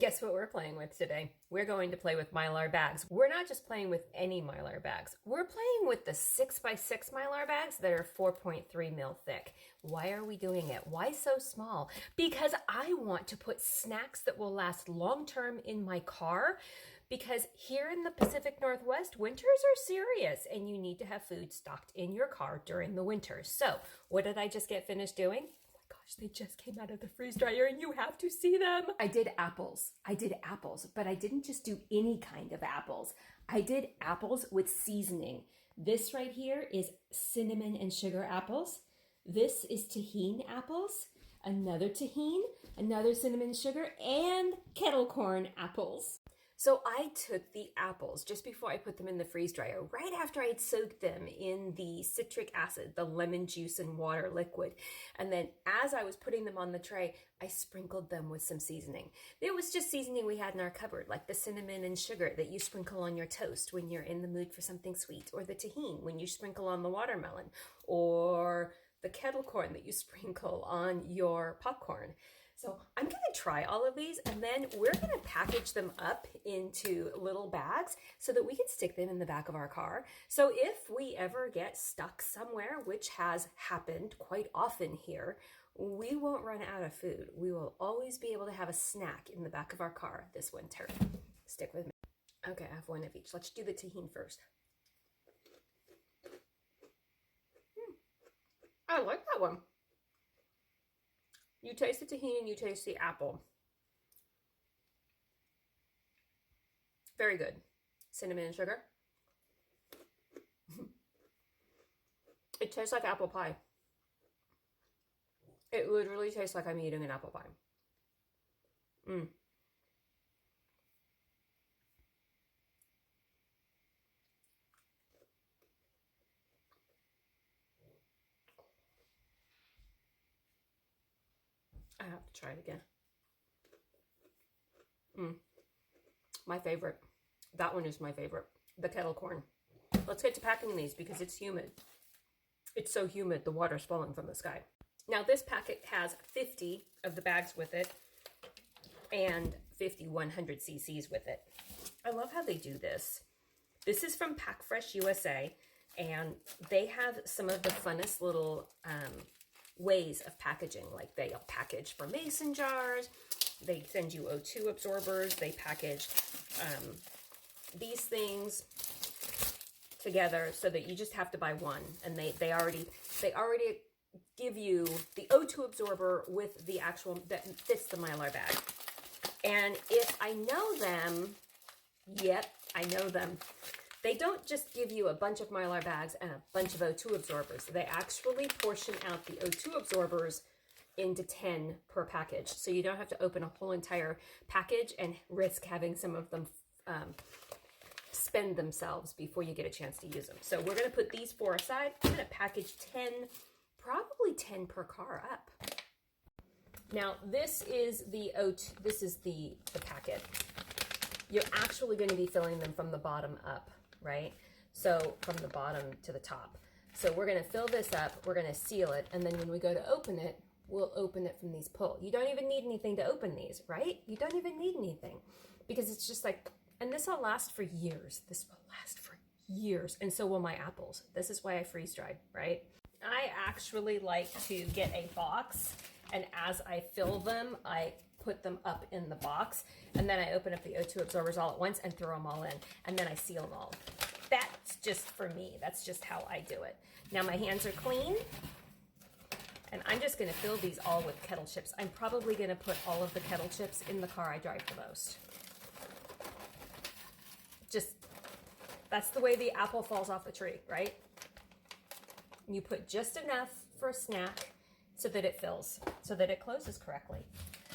Guess what we're playing with today? We're going to play with Mylar bags. We're not just playing with any Mylar bags. We're playing with the 6x6 Mylar bags that are 4.3 mil thick. Why are we doing it? Why so small? Because I want to put snacks that will last long term in my car, because here in the Pacific Northwest, winters are serious and you need to have food stocked in your car during the winter. So what did I just get finished doing? Gosh, they just came out of the freeze dryer and you have to see them. I did apples, but I didn't just do any kind of apples. I did apples with seasoning. This right here is cinnamon and sugar apples. This is tahini apples, another tahini, another cinnamon sugar, and kettle corn apples. So I took the apples just before I put them in the freeze dryer, right after I had soaked them in the citric acid, the lemon juice and water liquid. And then as I was putting them on the tray, I sprinkled them with some seasoning. It was just seasoning we had in our cupboard, like the cinnamon and sugar that you sprinkle on your toast when you're in the mood for something sweet, or the tahini when you sprinkle on the watermelon, or the kettle corn that you sprinkle on your popcorn. So I'm going to try all of these, and then we're going to package them up into little bags so that we can stick them in the back of our car. So if we ever get stuck somewhere, which has happened quite often here, we won't run out of food. We will always be able to have a snack in the back of our car this winter. Stick with me. Okay, I have one of each. Let's do the tahini first. I like that one. You taste the tahini and you taste the apple. Very good. Cinnamon and sugar. It tastes like apple pie. It literally tastes like I'm eating an apple pie. I have to try it again. My favorite. That one is my favorite. The kettle corn. Let's get to packing these because it's humid. It's so humid, the water's falling from the sky. Now this packet has 50 of the bags with it and 50 100 cc's with it. I love how they do this. This is from Pack Fresh USA, and they have some of the funnest little ways of packaging. Like they package for mason jars, they send you O2 absorbers, they package these things together so that you just have to buy one, and they already give you the O2 absorber with the actual that fits the Mylar bag. And if I know them, yep, I know them. They don't just give you a bunch of Mylar bags and a bunch of O2 absorbers. They actually portion out the O2 absorbers into 10 per package. So you don't have to open a whole entire package and risk having some of them spend themselves before you get a chance to use them. So we're going to put these 4 aside. I'm going to package 10, probably 10 per car up. Now this is the O2, this is the packet. You're actually going to be filling them from the bottom up, right? So from the bottom to the top. So we're going to fill this up, we're going to seal it, and then when we go to open it, we'll open it from these pull. You don't even need anything to open these, right? You don't even need anything, because it's just like, and this will last for years. This will last for years, and so will my apples. This is why I freeze dried, right? I actually like to get a box, and as I fill them, I put them up in the box, and then I open up the O2 absorbers all at once and throw them all in, and then I seal them all. That's just for me. That's just how I do it. Now my hands are clean, and I'm just going to fill these all with kettle chips. I'm probably going to put all of the kettle chips in the car I drive the most. Just, that's the way the apple falls off the tree, right? You put just enough for a snack so that it fills, so that it closes correctly.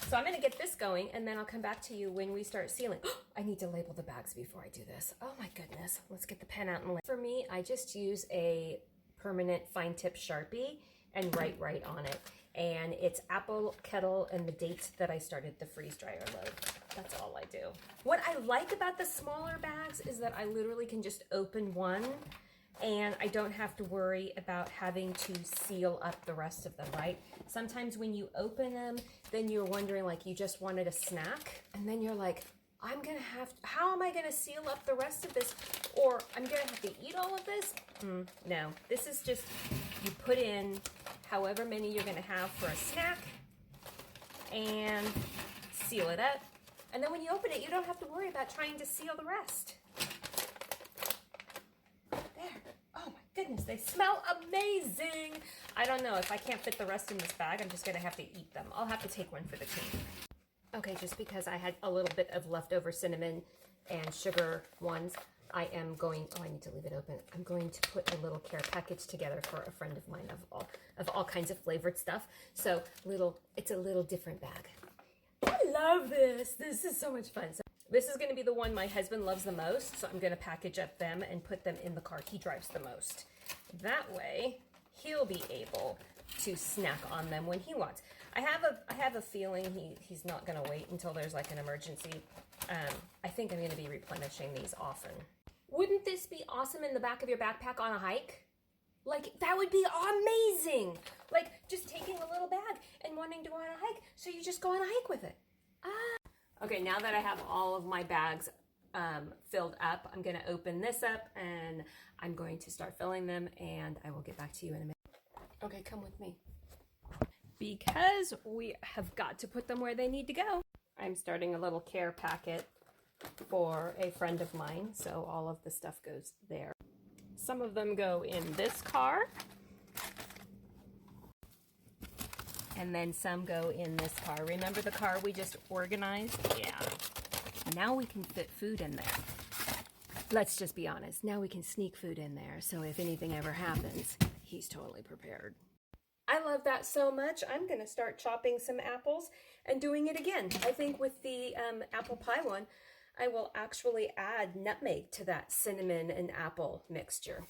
So I'm going to get this going, and then I'll come back to you when we start sealing. I need to label the bags before I do this. Oh my goodness. Let's get the pen out and label. For me, I just use a permanent fine tip Sharpie and write on it. And it's apple, kettle, and the dates that I started the freeze dryer load. That's all I do. What I like about the smaller bags is that I literally can just open one and I don't have to worry about having to seal up the rest of them, right? Sometimes when you open them, then you're wondering, like, you just wanted a snack, and then you're like, how am I gonna seal up the rest of this? Or I'm gonna have to eat all of this? No, this is just, you put in however many you're gonna have for a snack and seal it up. And then when you open it, you don't have to worry about trying to seal the rest. There. Oh my goodness, they smell amazing. I don't know, if I can't fit the rest in this bag, I'm just gonna have to eat them. I'll have to take one for the team. Okay, just because I had a little bit of leftover cinnamon and sugar ones, I am going, oh, I need to leave it open. I'm going to put a little care package together for a friend of mine of all kinds of flavored stuff. So it's a little different bag. I love this. This is so much fun. So this is going to be the one my husband loves the most. So I'm going to package up them and put them in the car he drives the most. That way he'll be able to snack on them when he wants. I have a feeling he's not going to wait until there's like an emergency. I think I'm going to be replenishing these often. Wouldn't this be awesome in the back of your backpack on a hike? Like, that would be amazing. Like, just taking a little bag and wanting to go on a hike, so you just go on a hike with it. Okay, now that I have all of my bags filled up, I'm going to open this up and I'm going to start filling them, and I will get back to you in a minute. Okay, come with me. Because we have got to put them where they need to go. I'm starting a little care packet for a friend of mine, so all of the stuff goes there. Some of them go in this car, and then some go in this car. Remember the car we just organized? Yeah. Now we can fit food in there. Let's just be honest. Now we can sneak food in there, so if anything ever happens, he's totally prepared. I love that so much. I'm going to start chopping some apples and doing it again. I think with the apple pie one, I will actually add nutmeg to that cinnamon and apple mixture.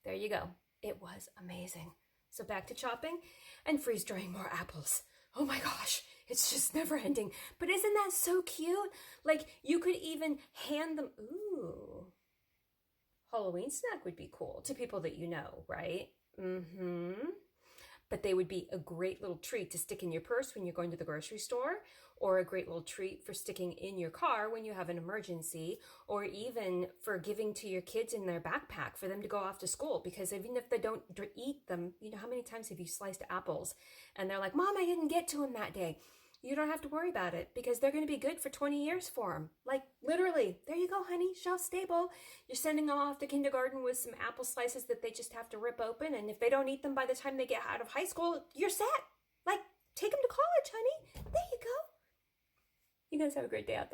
There you go. It was amazing. So back to chopping and freeze drying more apples. Oh my gosh, it's just never ending. But isn't that so cute? Like, you could even hand them, ooh, Halloween snack would be cool to people that you know, right? But they would be a great little treat to stick in your purse when you're going to the grocery store, or a great little treat for sticking in your car when you have an emergency, or even for giving to your kids in their backpack for them to go off to school. Because even if they don't eat them, you know, how many times have you sliced apples and they're like, Mom, I didn't get to them that day. You don't have to worry about it because they're going to be good for 20 years for them. Like, literally, there you go, honey, shelf stable. You're sending them off to kindergarten with some apple slices that they just have to rip open. And if they don't eat them by the time they get out of high school, you're set. Like, take them to college, honey. There you go. You guys have a great day out there.